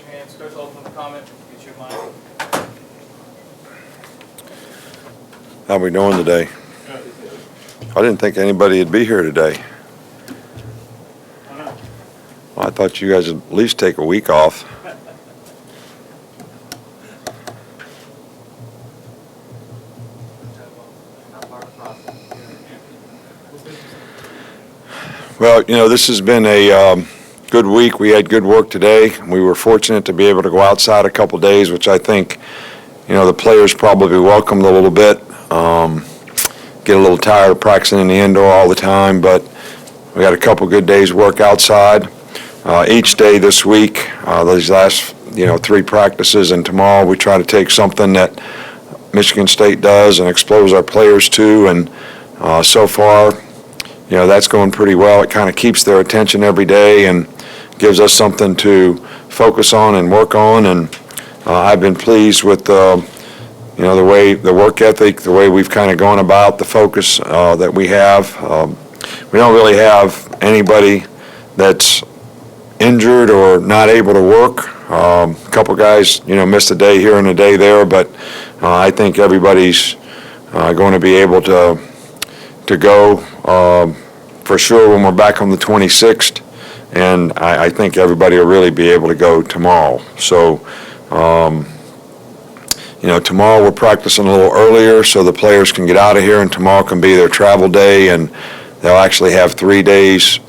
your hands. Coach, open the comment. Get your mic. How we doing today? I didn't think anybody would be here today. Well, I thought you guys would at least take a week off. Well, you know, this has been a good week. We had good work today. We were fortunate to be able to go outside a couple days, which I think, you know, the players probably welcomed a little bit. Get a little tired of practicing in the indoor all the time, but we had a couple good days work outside. Each day this week, these last, 3 practices, and tomorrow we try to take something that Michigan State does and expose our players to, and so far, that's going pretty well. It kind of keeps their attention every day and gives us something to focus on and work on, and I've been pleased with the way, the work ethic, the way we've kind of gone about the focus that we have. We don't really have anybody that's injured or not able to work. A couple guys, missed a day here and a day there, but I think everybody's going to be able to go for sure when we're back on the 26th, and I think everybody will really be able to go tomorrow. So, tomorrow we're practicing a little earlier so the players can get out of here, and tomorrow can be their travel day, and they'll actually have 3 days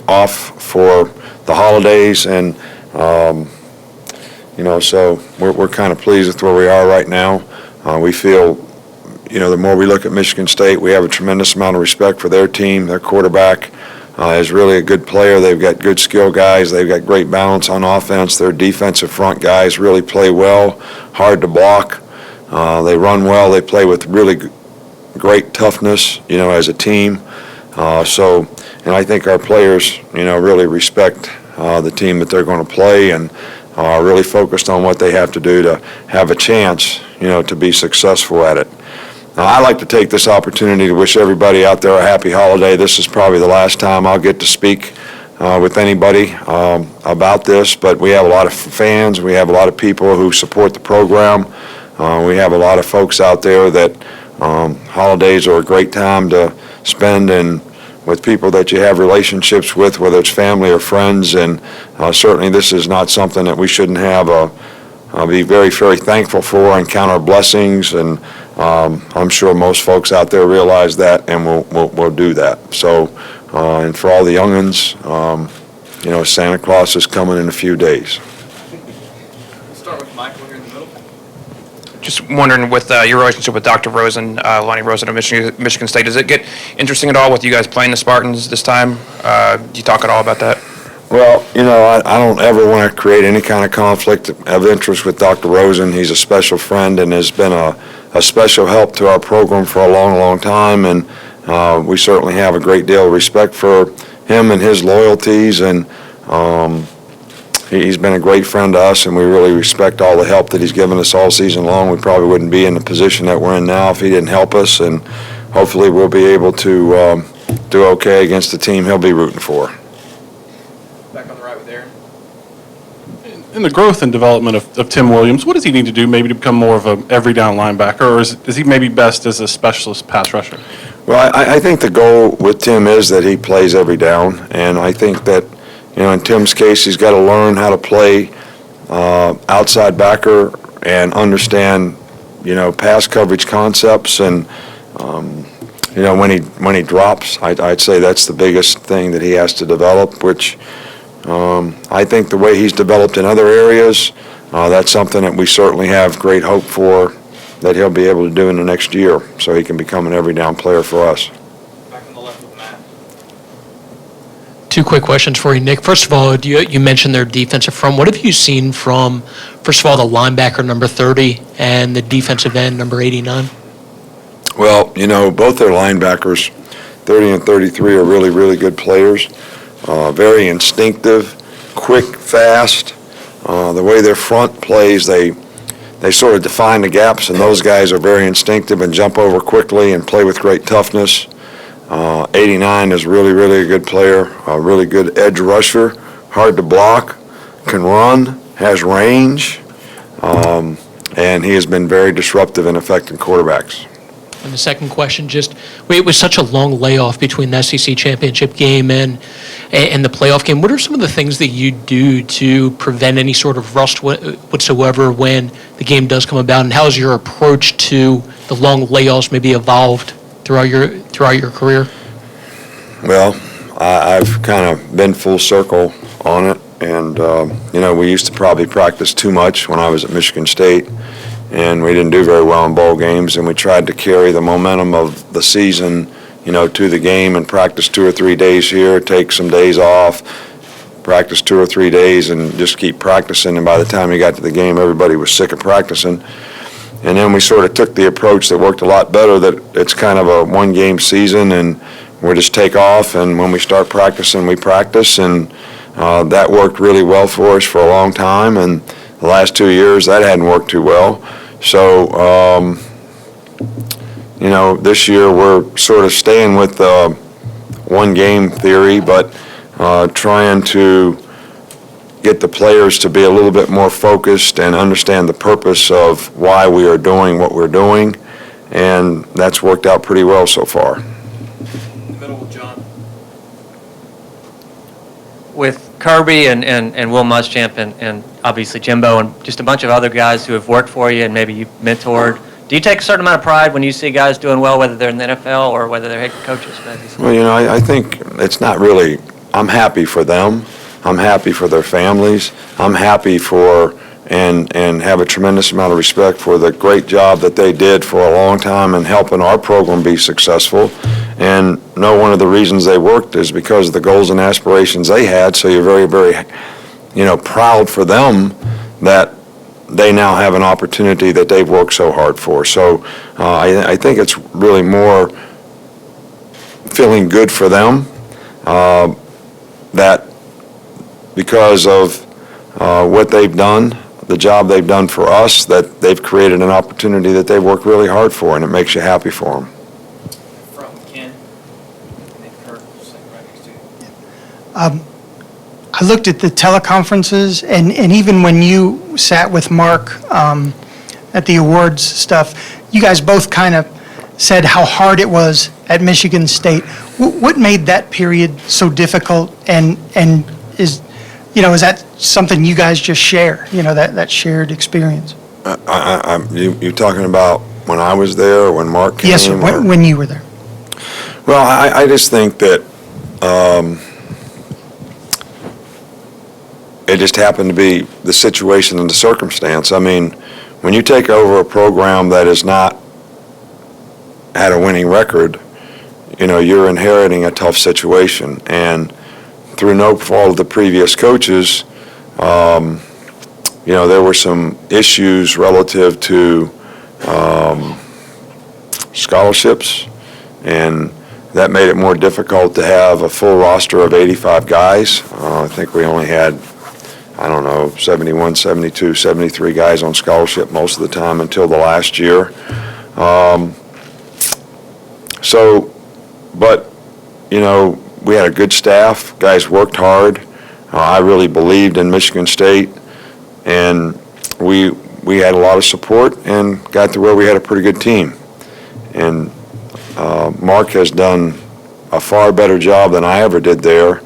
off for the holidays, and so we're kind of pleased with where we are right now. We feel, the more we look at Michigan State, we have a tremendous amount of respect for their team. Their quarterback is really a good player. They've got good skill guys. They've got great balance on offense. Their defensive front guys really play well, hard to block. They run well. They play with really great toughness, as a team. And I think our players, really respect the team that they're going to play, and are really focused on what they have to do to have a chance, to be successful at it. I'd like to take this opportunity to wish everybody out there a happy holiday. This is probably the last time I'll get to speak with anybody about this, but we have a lot of fans. We have a lot of people who support the program. We have a lot of folks out there that holidays are a great time to spend with people that you have relationships with, whether it's family or friends, and certainly this is not something that we shouldn't have be very, very thankful for and count our blessings, and I'm sure most folks out there realize that, and we'll do that. So, and for all the young'uns, Santa Claus is coming in a few days. We'll start with Michael here in the middle. Just wondering, with your relationship with Dr. Rosen, Lonnie Rosen of Michigan State, does it get interesting at all with you guys playing the Spartans this time? Do you talk at all about that? Well, I don't ever want to create any kind of conflict of interest with Dr. Rosen. He's a special friend and has been a special help to our program for a long, long time, and we certainly have a great deal of respect for him and his loyalties, and he's been a great friend to us, and we really respect all the help that he's given us all season long. We probably wouldn't be in the position that we're in now if he didn't help us, and hopefully we'll be able to do okay against the team he'll be rooting for. Back on the right with Aaron. In the growth and development of Tim Williams, what does he need to do maybe to become more of an every down linebacker, or is he maybe best as a specialist pass rusher? Well, I think the goal with Tim is that he plays every down, and I think that, in Tim's case, he's got to learn how to play outside backer and understand, pass coverage concepts, and when he drops, I'd say that's the biggest thing that he has to develop, which I think the way he's developed in other areas, that's something that we certainly have great hope for that he'll be able to do in the next year, so he can become an every down player for us. Back on the left with Matt. 2 quick questions for you, Nick. First of all, you mentioned their defensive front. What have you seen from, first of all, the linebacker number 30 and the defensive end number 89? Well, both their linebackers, 30 and 33, are really, really good players. Very instinctive, quick, fast. The way their front plays, they sort of define the gaps, and those guys are very instinctive and jump over quickly and play with great toughness. 89 is really, really a good player, a really good edge rusher, hard to block, can run, has range, and he has been very disruptive in affecting quarterbacks. And the second question, it was such a long layoff between the SEC championship game and the playoff game. What are some of the things that you do to prevent any sort of rust whatsoever when the game does come about? And how has your approach to the long layoffs maybe evolved throughout your career? Well, I've kind of been full circle on it, and we used to probably practice too much when I was at Michigan State, and we didn't do very well in bowl games, and we tried to carry the momentum of the season, to the game and practice 2 or 3 days here, take some days off, practice 2 or 3 days, and just keep practicing, and by the time you got to the game, everybody was sick of practicing. And then we sort of took the approach that worked a lot better, that it's kind of a one-game season, and we just take off, and when we start practicing, we practice, and that worked really well for us for a long time, and the last 2 years, that hadn't worked too well. So, this year we're sort of staying with the one-game theory, but trying to get the players to be a little bit more focused and understand the purpose of why we are doing what we're doing, and that's worked out pretty well so far. In the middle with John. With Kirby and Will Muschamp and obviously Jimbo and just a bunch of other guys who have worked for you and maybe you've mentored, do you take a certain amount of pride when you see guys doing well, whether they're in the NFL or whether they're head coaches? Maybe? Well, I think it's not really, I'm happy for them. I'm happy for their families. I'm happy for and have a tremendous amount of respect for the great job that they did for a long time in helping our program be successful. And one of the reasons they worked is because of the goals and aspirations they had, so you're very, very, proud for them that they now have an opportunity that they've worked so hard for. So I think it's really more feeling good for them that because of what they've done, the job they've done for us, that they've created an opportunity that they've worked really hard for, and it makes you happy for them. Front with Ken. And then Kurt, sitting right next to you. I looked at the teleconferences, and even when you sat with Mark at the awards stuff, you guys both kind of said how hard it was at Michigan State. What made that period so difficult, and is that something you guys just share, that shared experience? You talking about when I was there or when Mark came? Yes, sir, when you were there. Well, I just think that it just happened to be the situation and the circumstance. I mean, when you take over a program that has not had a winning record, you're inheriting a tough situation. And through no fault of the previous coaches, there were some issues relative to scholarships, and that made it more difficult to have a full roster of 85 guys. I think we only had, 71, 72, 73 guys on scholarship most of the time until the last year. We had a good staff. Guys worked hard. I really believed in Michigan State, and we had a lot of support and got to where we had a pretty good team. And Mark has done a far better job than I ever did there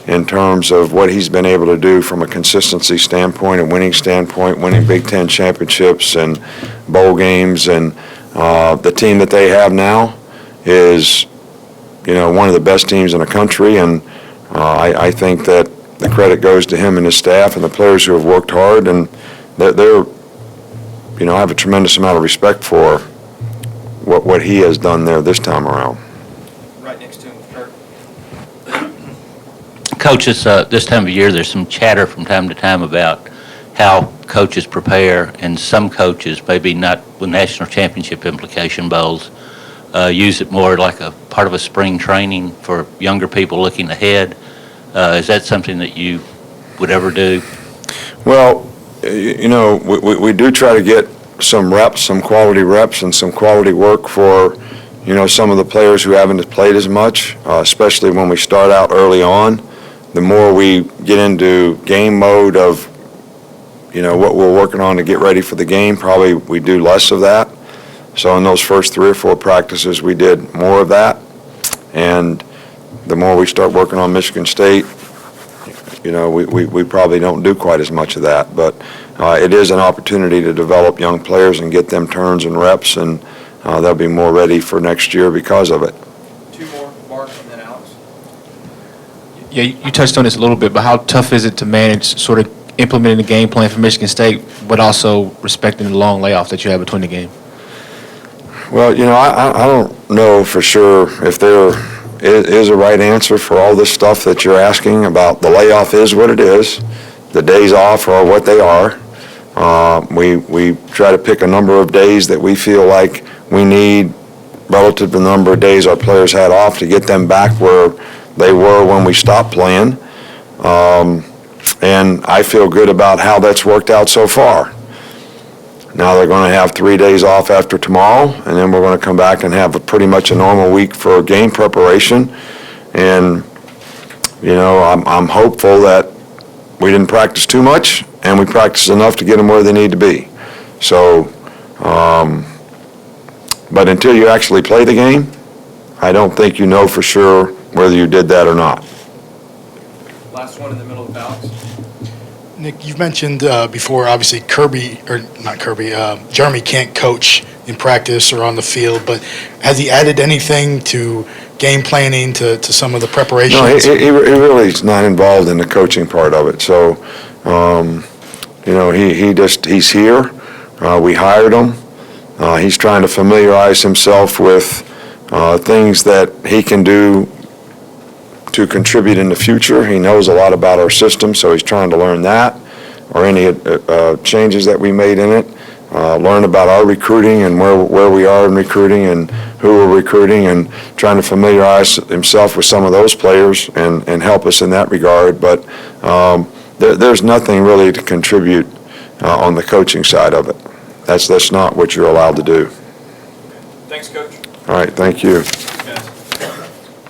in terms of what he's been able to do from a consistency standpoint, a winning standpoint, winning Big Ten championships and bowl games. And the team that they have now is one of the best teams in the country, and I think that the credit goes to him and his staff and the players who have worked hard, and they're I have a tremendous amount of respect for what he has done there this time around. Right next to him with Kurt. Coaches, this time of year, there's some chatter from time to time about how coaches prepare, and some coaches, maybe not with national championship implication bowls, use it more like a part of a spring training for younger people looking ahead. Is that something that you would ever do? Well, we do try to get some reps, some quality reps, and some quality work for, some of the players who haven't played as much, especially when we start out early on. The more we get into game mode of what we're working on to get ready for the game, probably we do less of that. So in those first 3 or 4 practices, we did more of that. And the more we start working on Michigan State, we probably don't do quite as much of that. But it is an opportunity to develop young players and get them turns and reps, and they'll be more ready for next year because of it. 2 more, Mark, and then Alex. Yeah, you touched on this a little bit, but how tough is it to manage sort of implementing the game plan for Michigan State, but also respecting the long layoff that you have between the game? Well, I don't know for sure if there is a right answer for all this stuff that you're asking about. The layoff is what it is. The days off are what they are. We try to pick a number of days that we feel like we need relative to the number of days our players had off to get them back where they were when we stopped playing. And I feel good about how that's worked out so far. Now they're going to have 3 days off after tomorrow, and then we're going to come back and have pretty much a normal week for game preparation. And, I'm hopeful that we didn't practice too much, and we practiced enough to get them where they need to be. So, but until you actually play the game, I don't think you know for sure whether you did that or not. Last one in the middle of Alex. Nick, you've mentioned before, obviously Jeremy can't coach in practice or on the field, but has he added anything to game planning, to some of the preparations? No, he really is not involved in the coaching part of it. So, he's here. We hired him. He's trying to familiarize himself with things that he can do to contribute in the future. He knows a lot about our system, so he's trying to learn that, or any changes that we made in it, learn about our recruiting and where we are in recruiting and who we're recruiting, and trying to familiarize himself with some of those players and help us in that regard. But there's nothing really to contribute on the coaching side of it. That's not what you're allowed to do. Thanks, Coach. All right, thank you. Guys.